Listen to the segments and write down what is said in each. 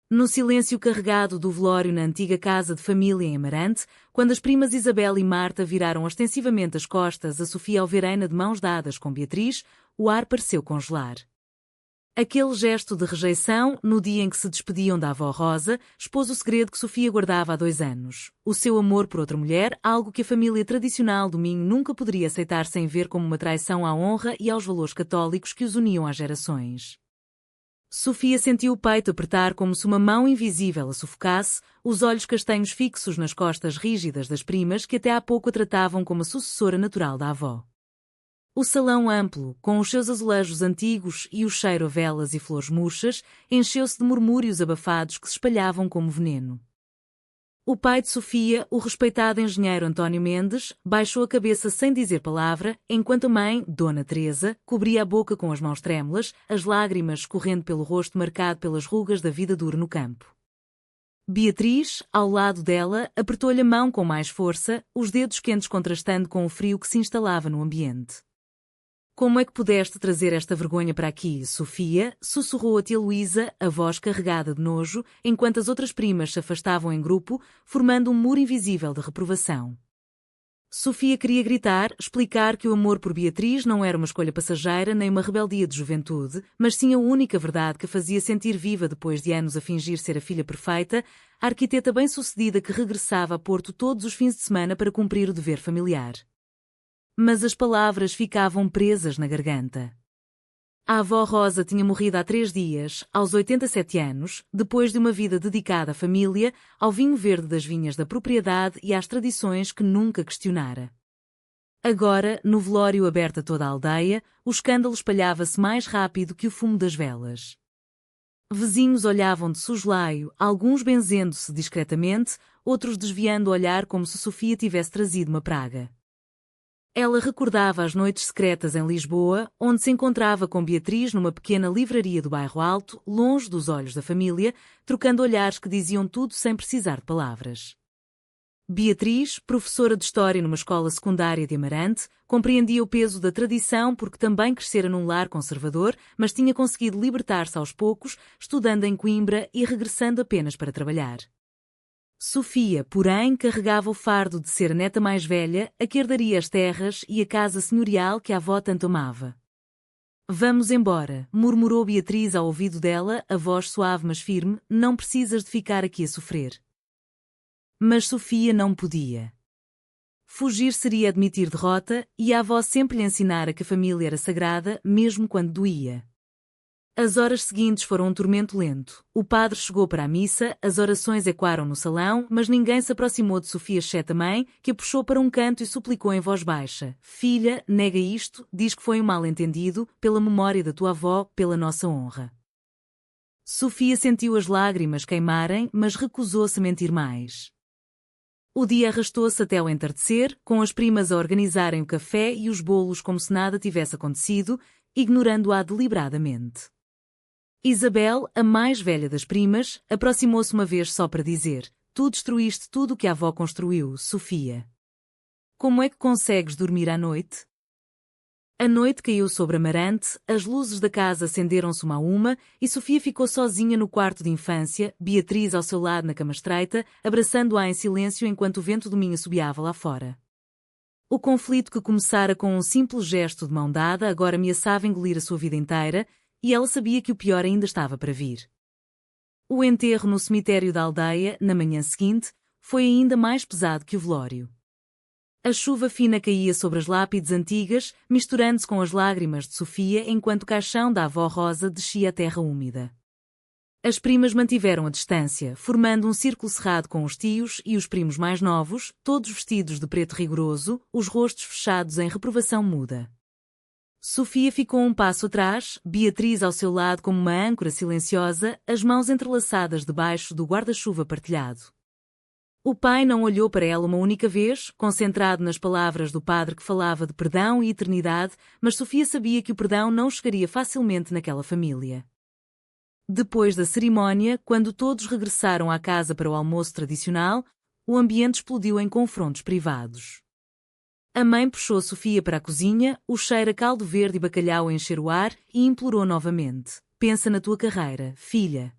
No silêncio carregado do velório na antiga casa de família em Amarante, quando as primas Isabel e Marta viraram ostensivamente as costas a Sofia Alvereina de mãos dadas com Beatriz, o ar pareceu congelar. Aquele gesto de rejeição, no dia em que se despediam da avó Rosa, expôs o segredo que Sofia guardava há 2 anos. O seu amor por outra mulher, algo que a família tradicional do Minho nunca poderia aceitar sem ver como uma traição à honra e aos valores católicos que os uniam há gerações. Sofia sentiu o peito apertar como se uma mão invisível a sufocasse, os olhos castanhos fixos nas costas rígidas das primas que até há pouco a tratavam como a sucessora natural da avó. O salão amplo, com os seus azulejos antigos e o cheiro a velas e flores murchas, encheu-se de murmúrios abafados que se espalhavam como veneno. O pai de Sofia, o respeitado engenheiro António Mendes, baixou a cabeça sem dizer palavra, enquanto a mãe, Dona Teresa, cobria a boca com as mãos trêmulas, as lágrimas escorrendo pelo rosto marcado pelas rugas da vida dura no campo. Beatriz, ao lado dela, apertou-lhe a mão com mais força, os dedos quentes contrastando com o frio que se instalava no ambiente. Como é que pudeste trazer esta vergonha para aqui, Sofia? Sussurrou a tia Luísa, a voz carregada de nojo, enquanto as outras primas se afastavam em grupo, formando um muro invisível de reprovação. Sofia queria gritar, explicar que o amor por Beatriz não era uma escolha passageira nem uma rebeldia de juventude, mas sim a única verdade que a fazia sentir viva depois de anos a fingir ser a filha perfeita, a arquiteta bem-sucedida que regressava a Porto todos os fins de semana para cumprir o dever familiar. Mas as palavras ficavam presas na garganta. A avó Rosa tinha morrido há 3 dias, aos 87 anos, depois de uma vida dedicada à família, ao vinho verde das vinhas da propriedade e às tradições que nunca questionara. Agora, no velório aberto a toda a aldeia, o escândalo espalhava-se mais rápido que o fumo das velas. Vizinhos olhavam de soslaio, alguns benzendo-se discretamente, outros desviando o olhar como se Sofia tivesse trazido uma praga. Ela recordava as noites secretas em Lisboa, onde se encontrava com Beatriz numa pequena livraria do bairro Alto, longe dos olhos da família, trocando olhares que diziam tudo sem precisar de palavras. Beatriz, professora de História numa escola secundária de Amarante, compreendia o peso da tradição porque também crescera num lar conservador, mas tinha conseguido libertar-se aos poucos, estudando em Coimbra e regressando apenas para trabalhar. Sofia, porém, carregava o fardo de ser a neta mais velha, a que herdaria as terras e a casa senhorial que a avó tanto amava. Vamos embora, murmurou Beatriz ao ouvido dela, a voz suave mas firme, não precisas de ficar aqui a sofrer. Mas Sofia não podia. Fugir seria admitir derrota, e a avó sempre lhe ensinara que a família era sagrada, mesmo quando doía. As horas seguintes foram um tormento lento. O padre chegou para a missa, as orações ecoaram no salão, mas ninguém se aproximou de Sofia exceto a mãe, que a puxou para um canto e suplicou em voz baixa: Filha, nega isto, diz que foi um mal-entendido, pela memória da tua avó, pela nossa honra. Sofia sentiu as lágrimas queimarem, mas recusou-se a mentir mais. O dia arrastou-se até ao entardecer, com as primas a organizarem o café e os bolos como se nada tivesse acontecido, ignorando-a deliberadamente. Isabel, a mais velha das primas, aproximou-se uma vez só para dizer: Tu destruíste tudo o que a avó construiu, Sofia. Como é que consegues dormir à noite? A noite caiu sobre Amarante, as luzes da casa acenderam-se uma a uma e Sofia ficou sozinha no quarto de infância, Beatriz ao seu lado na cama estreita, abraçando-a em silêncio enquanto o vento do Minho assobiava lá fora. O conflito que começara com um simples gesto de mão dada agora ameaçava engolir a sua vida inteira, e ela sabia que o pior ainda estava para vir. O enterro no cemitério da aldeia, na manhã seguinte, foi ainda mais pesado que o velório. A chuva fina caía sobre as lápides antigas, misturando-se com as lágrimas de Sofia enquanto o caixão da avó Rosa descia a terra úmida. As primas mantiveram a distância, formando um círculo cerrado com os tios e os primos mais novos, todos vestidos de preto rigoroso, os rostos fechados em reprovação muda. Sofia ficou um passo atrás, Beatriz ao seu lado como uma âncora silenciosa, as mãos entrelaçadas debaixo do guarda-chuva partilhado. O pai não olhou para ela uma única vez, concentrado nas palavras do padre que falava de perdão e eternidade, mas Sofia sabia que o perdão não chegaria facilmente naquela família. Depois da cerimónia, quando todos regressaram à casa para o almoço tradicional, o ambiente explodiu em confrontos privados. A mãe puxou Sofia para a cozinha, o cheiro a caldo verde e bacalhau a encher o ar, e implorou novamente: Pensa na tua carreira, filha.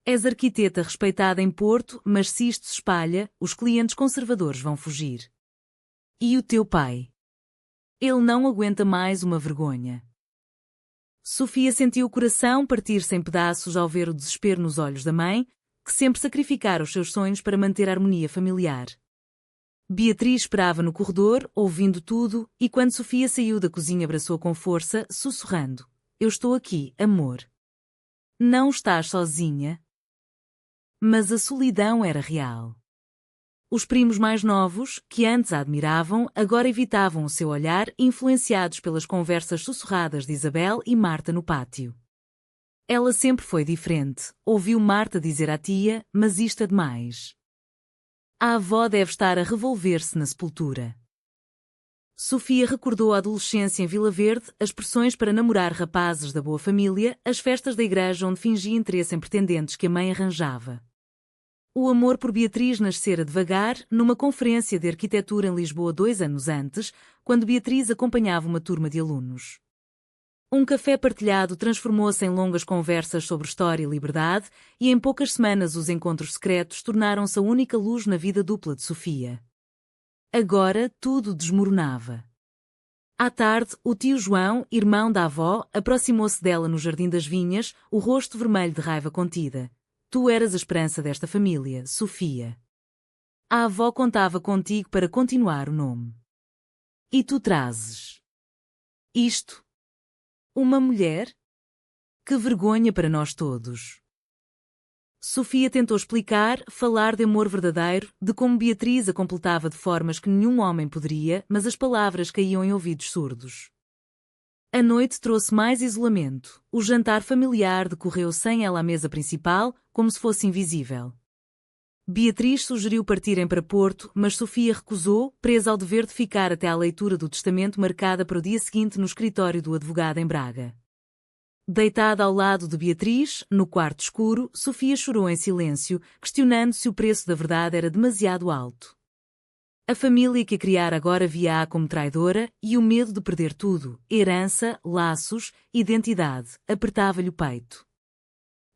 És arquiteta respeitada em Porto, mas se isto se espalha, os clientes conservadores vão fugir. E o teu pai? Ele não aguenta mais uma vergonha. Sofia sentiu o coração partir-se em pedaços ao ver o desespero nos olhos da mãe, que sempre sacrificara os seus sonhos para manter a harmonia familiar. Beatriz esperava no corredor, ouvindo tudo, e quando Sofia saiu da cozinha abraçou com força, sussurrando: Eu estou aqui, amor. Não estás sozinha? Mas a solidão era real. Os primos mais novos, que antes a admiravam, agora evitavam o seu olhar, influenciados pelas conversas sussurradas de Isabel e Marta no pátio. Ela sempre foi diferente, ouviu Marta dizer à tia, mas isto é demais. A avó deve estar a revolver-se na sepultura. Sofia recordou a adolescência em Vila Verde, as pressões para namorar rapazes da boa família, as festas da igreja onde fingia interesse em pretendentes que a mãe arranjava. O amor por Beatriz nascera devagar, numa conferência de arquitetura em Lisboa 2 anos antes, quando Beatriz acompanhava uma turma de alunos. Um café partilhado transformou-se em longas conversas sobre história e liberdade, e em poucas semanas os encontros secretos tornaram-se a única luz na vida dupla de Sofia. Agora tudo desmoronava. À tarde, o tio João, irmão da avó, aproximou-se dela no Jardim das Vinhas, o rosto vermelho de raiva contida. Tu eras a esperança desta família, Sofia. A avó contava contigo para continuar o nome. E tu trazes isto? Uma mulher? Que vergonha para nós todos. Sofia tentou explicar, falar de amor verdadeiro, de como Beatriz a completava de formas que nenhum homem poderia, mas as palavras caíam em ouvidos surdos. A noite trouxe mais isolamento. O jantar familiar decorreu sem ela à mesa principal, como se fosse invisível. Beatriz sugeriu partirem para Porto, mas Sofia recusou, presa ao dever de ficar até à leitura do testamento marcada para o dia seguinte no escritório do advogado em Braga. Deitada ao lado de Beatriz, no quarto escuro, Sofia chorou em silêncio, questionando se o preço da verdade era demasiado alto. A família que a criara agora via-a como traidora, e o medo de perder tudo, herança, laços, identidade, apertava-lhe o peito.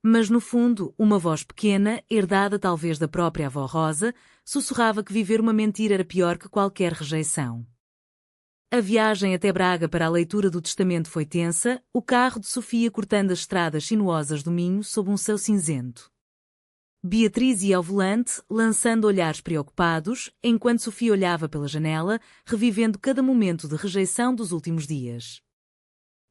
Mas no fundo, uma voz pequena, herdada talvez da própria avó Rosa, sussurrava que viver uma mentira era pior que qualquer rejeição. A viagem até Braga para a leitura do testamento foi tensa, o carro de Sofia cortando as estradas sinuosas do Minho sob um céu cinzento. Beatriz ia ao volante, lançando olhares preocupados, enquanto Sofia olhava pela janela, revivendo cada momento de rejeição dos últimos dias.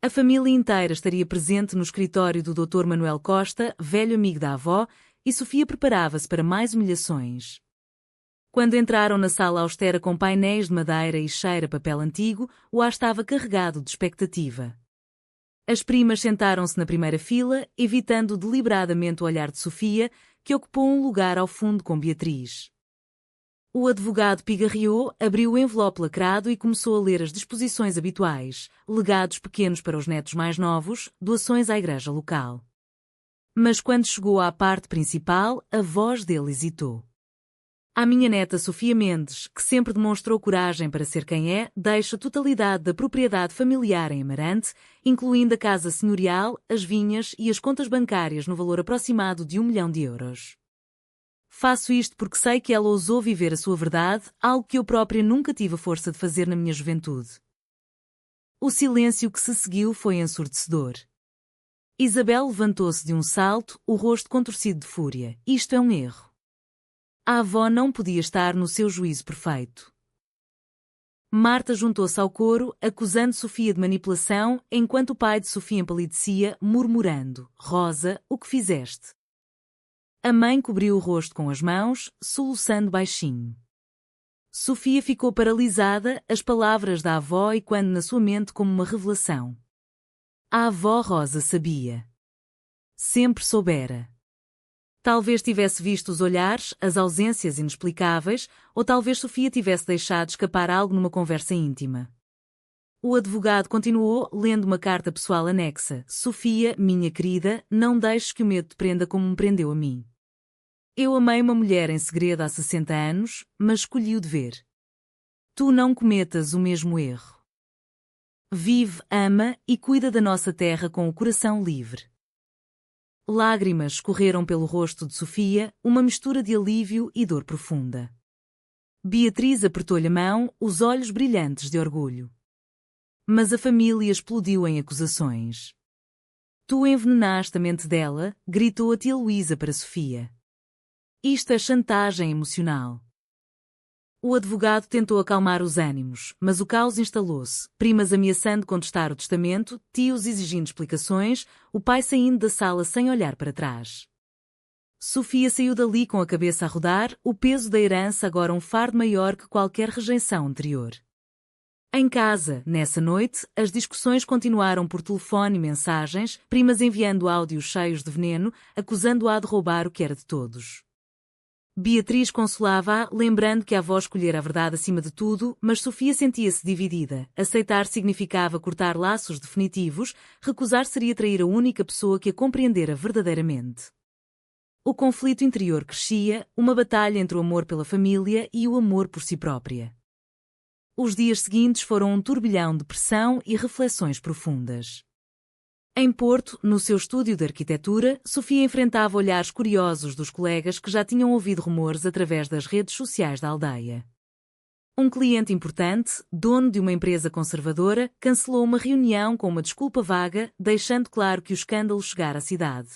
A família inteira estaria presente no escritório do Dr. Manuel Costa, velho amigo da avó, e Sofia preparava-se para mais humilhações. Quando entraram na sala austera com painéis de madeira e cheira a papel antigo, o ar estava carregado de expectativa. As primas sentaram-se na primeira fila, evitando deliberadamente o olhar de Sofia, que ocupou um lugar ao fundo com Beatriz. O advogado pigarreou, abriu o envelope lacrado e começou a ler as disposições habituais, legados pequenos para os netos mais novos, doações à igreja local. Mas quando chegou à parte principal, a voz dele hesitou. A minha neta Sofia Mendes, que sempre demonstrou coragem para ser quem é, deixa a totalidade da propriedade familiar em Amarante, incluindo a casa senhorial, as vinhas e as contas bancárias no valor aproximado de 1 milhão de euros. Faço isto porque sei que ela ousou viver a sua verdade, algo que eu própria nunca tive a força de fazer na minha juventude. O silêncio que se seguiu foi ensurdecedor. Isabel levantou-se de um salto, o rosto contorcido de fúria. Isto é um erro. A avó não podia estar no seu juízo perfeito. Marta juntou-se ao coro, acusando Sofia de manipulação, enquanto o pai de Sofia empalidecia, murmurando: Rosa, o que fizeste? A mãe cobriu o rosto com as mãos, soluçando baixinho. Sofia ficou paralisada, as palavras da avó ecoando na sua mente como uma revelação. A avó Rosa sabia. Sempre soubera. Talvez tivesse visto os olhares, as ausências inexplicáveis, ou talvez Sofia tivesse deixado escapar algo numa conversa íntima. O advogado continuou, lendo uma carta pessoal anexa. Sofia, minha querida, não deixes que o medo te prenda como me prendeu a mim. Eu amei uma mulher em segredo há 60 anos, mas escolhi o dever. Tu não cometas o mesmo erro. Vive, ama e cuida da nossa terra com o coração livre. Lágrimas escorreram pelo rosto de Sofia, uma mistura de alívio e dor profunda. Beatriz apertou-lhe a mão, os olhos brilhantes de orgulho. Mas a família explodiu em acusações. Tu envenenaste a mente dela, gritou a tia Luísa para Sofia. Isto é chantagem emocional. O advogado tentou acalmar os ânimos, mas o caos instalou-se, primas ameaçando contestar o testamento, tios exigindo explicações, o pai saindo da sala sem olhar para trás. Sofia saiu dali com a cabeça a rodar, o peso da herança agora um fardo maior que qualquer rejeição anterior. Em casa, nessa noite, as discussões continuaram por telefone e mensagens, primas enviando áudios cheios de veneno, acusando-a de roubar o que era de todos. Beatriz consolava-a, lembrando que a avó escolhera a verdade acima de tudo, mas Sofia sentia-se dividida. Aceitar significava cortar laços definitivos, recusar seria trair a única pessoa que a compreendera verdadeiramente. O conflito interior crescia, uma batalha entre o amor pela família e o amor por si própria. Os dias seguintes foram um turbilhão de pressão e reflexões profundas. Em Porto, no seu estúdio de arquitetura, Sofia enfrentava olhares curiosos dos colegas que já tinham ouvido rumores através das redes sociais da aldeia. Um cliente importante, dono de uma empresa conservadora, cancelou uma reunião com uma desculpa vaga, deixando claro que o escândalo chegara à cidade.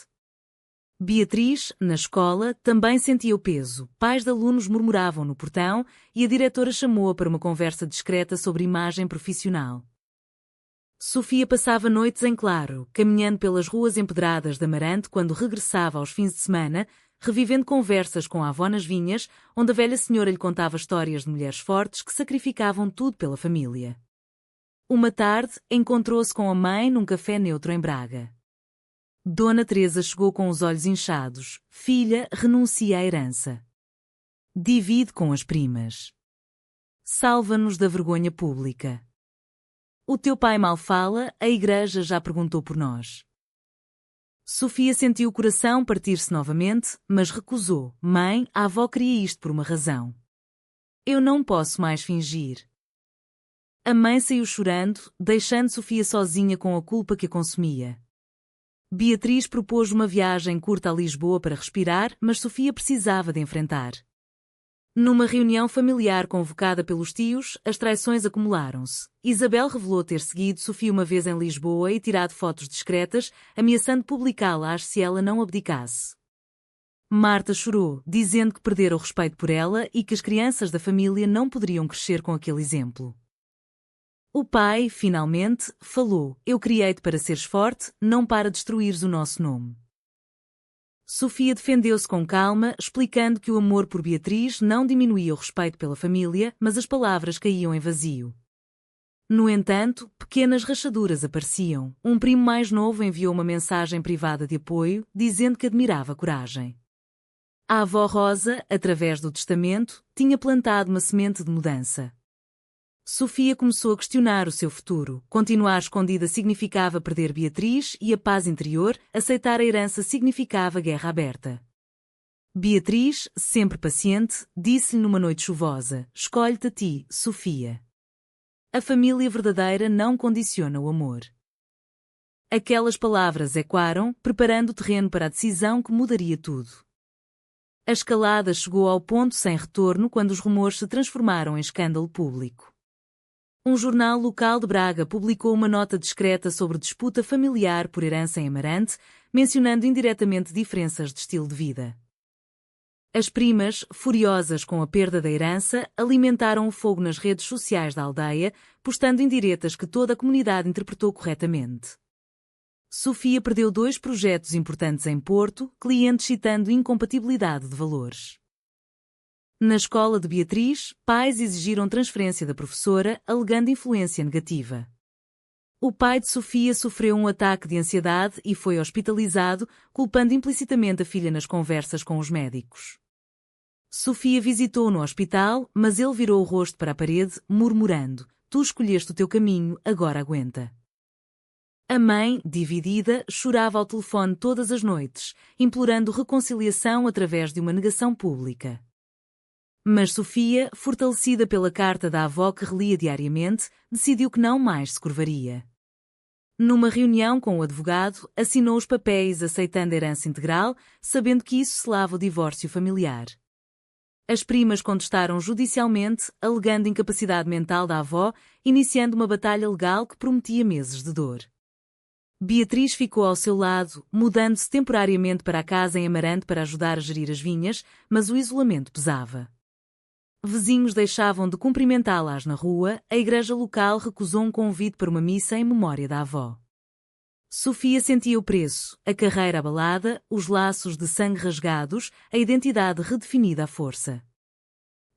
Beatriz, na escola, também sentia o peso. Pais de alunos murmuravam no portão e a diretora chamou-a para uma conversa discreta sobre imagem profissional. Sofia passava noites em claro, caminhando pelas ruas empedradas de Amarante quando regressava aos fins de semana, revivendo conversas com a avó nas vinhas, onde a velha senhora lhe contava histórias de mulheres fortes que sacrificavam tudo pela família. Uma tarde, encontrou-se com a mãe num café neutro em Braga. Dona Teresa chegou com os olhos inchados. Filha, renuncia à herança. Divide com as primas. Salva-nos da vergonha pública. O teu pai mal fala, a igreja já perguntou por nós. Sofia sentiu o coração partir-se novamente, mas recusou. Mãe, a avó queria isto por uma razão. Eu não posso mais fingir. A mãe saiu chorando, deixando Sofia sozinha com a culpa que a consumia. Beatriz propôs uma viagem curta a Lisboa para respirar, mas Sofia precisava de enfrentar. Numa reunião familiar convocada pelos tios, as traições acumularam-se. Isabel revelou ter seguido Sofia uma vez em Lisboa e tirado fotos discretas, ameaçando publicá-las se ela não abdicasse. Marta chorou, dizendo que perdera o respeito por ela e que as crianças da família não poderiam crescer com aquele exemplo. O pai, finalmente, falou: Eu criei-te para seres forte, não para destruires o nosso nome. Sofia defendeu-se com calma, explicando que o amor por Beatriz não diminuía o respeito pela família, mas as palavras caíam em vazio. No entanto, pequenas rachaduras apareciam. Um primo mais novo enviou uma mensagem privada de apoio, dizendo que admirava a coragem. A avó Rosa, através do testamento, tinha plantado uma semente de mudança. Sofia começou a questionar o seu futuro. Continuar escondida significava perder Beatriz e a paz interior, aceitar a herança significava guerra aberta. Beatriz, sempre paciente, disse-lhe numa noite chuvosa: Escolhe-te a ti, Sofia. A família verdadeira não condiciona o amor. Aquelas palavras ecoaram, preparando o terreno para a decisão que mudaria tudo. A escalada chegou ao ponto sem retorno quando os rumores se transformaram em escândalo público. Um jornal local de Braga publicou uma nota discreta sobre disputa familiar por herança em Amarante, mencionando indiretamente diferenças de estilo de vida. As primas, furiosas com a perda da herança, alimentaram o fogo nas redes sociais da aldeia, postando indiretas que toda a comunidade interpretou corretamente. Sofia perdeu 2 projetos importantes em Porto, clientes citando incompatibilidade de valores. Na escola de Beatriz, pais exigiram transferência da professora, alegando influência negativa. O pai de Sofia sofreu um ataque de ansiedade e foi hospitalizado, culpando implicitamente a filha nas conversas com os médicos. Sofia visitou-o no hospital, mas ele virou o rosto para a parede, murmurando: Tu escolheste o teu caminho, agora aguenta. A mãe, dividida, chorava ao telefone todas as noites, implorando reconciliação através de uma negação pública. Mas Sofia, fortalecida pela carta da avó que relia diariamente, decidiu que não mais se curvaria. Numa reunião com o advogado, assinou os papéis aceitando a herança integral, sabendo que isso selava o divórcio familiar. As primas contestaram judicialmente, alegando incapacidade mental da avó, iniciando uma batalha legal que prometia meses de dor. Beatriz ficou ao seu lado, mudando-se temporariamente para a casa em Amarante para ajudar a gerir as vinhas, mas o isolamento pesava. Vizinhos deixavam de cumprimentá-las na rua, a igreja local recusou um convite para uma missa em memória da avó. Sofia sentia o preço, a carreira abalada, os laços de sangue rasgados, a identidade redefinida à força.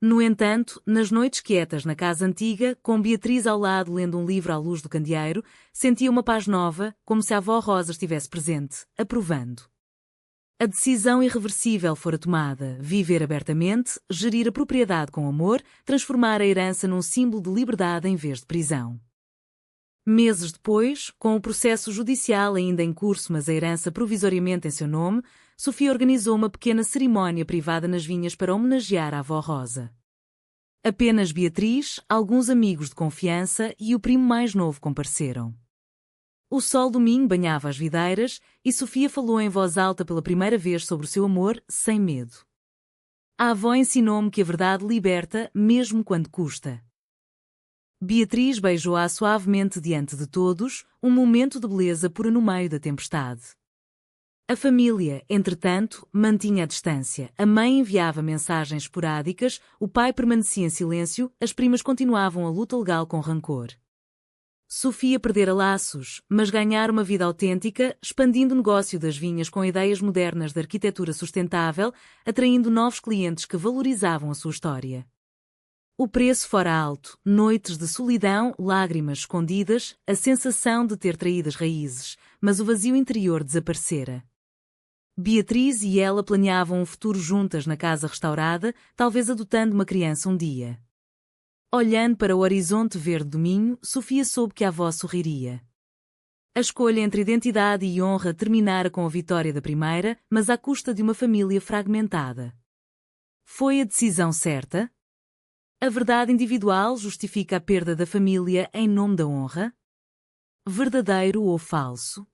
No entanto, nas noites quietas na casa antiga, com Beatriz ao lado lendo um livro à luz do candeeiro, sentia uma paz nova, como se a avó Rosa estivesse presente, aprovando. A decisão irreversível fora tomada: viver abertamente, gerir a propriedade com amor, transformar a herança num símbolo de liberdade em vez de prisão. Meses depois, com o processo judicial ainda em curso mas a herança provisoriamente em seu nome, Sofia organizou uma pequena cerimónia privada nas vinhas para homenagear a avó Rosa. Apenas Beatriz, alguns amigos de confiança e o primo mais novo compareceram. O sol do Minho banhava as videiras e Sofia falou em voz alta pela primeira vez sobre o seu amor, sem medo. A avó ensinou-me que a verdade liberta, mesmo quando custa. Beatriz beijou-a suavemente diante de todos, um momento de beleza pura no meio da tempestade. A família, entretanto, mantinha a distância. A mãe enviava mensagens esporádicas, o pai permanecia em silêncio, as primas continuavam a luta legal com rancor. Sofia perdera laços, mas ganhara uma vida autêntica, expandindo o negócio das vinhas com ideias modernas de arquitetura sustentável, atraindo novos clientes que valorizavam a sua história. O preço fora alto, noites de solidão, lágrimas escondidas, a sensação de ter traído as raízes, mas o vazio interior desaparecera. Beatriz e ela planeavam um futuro juntas na casa restaurada, talvez adotando uma criança um dia. Olhando para o horizonte verde do Minho, Sofia soube que a avó sorriria. A escolha entre identidade e honra terminara com a vitória da primeira, mas à custa de uma família fragmentada. Foi a decisão certa? A verdade individual justifica a perda da família em nome da honra? Verdadeiro ou falso?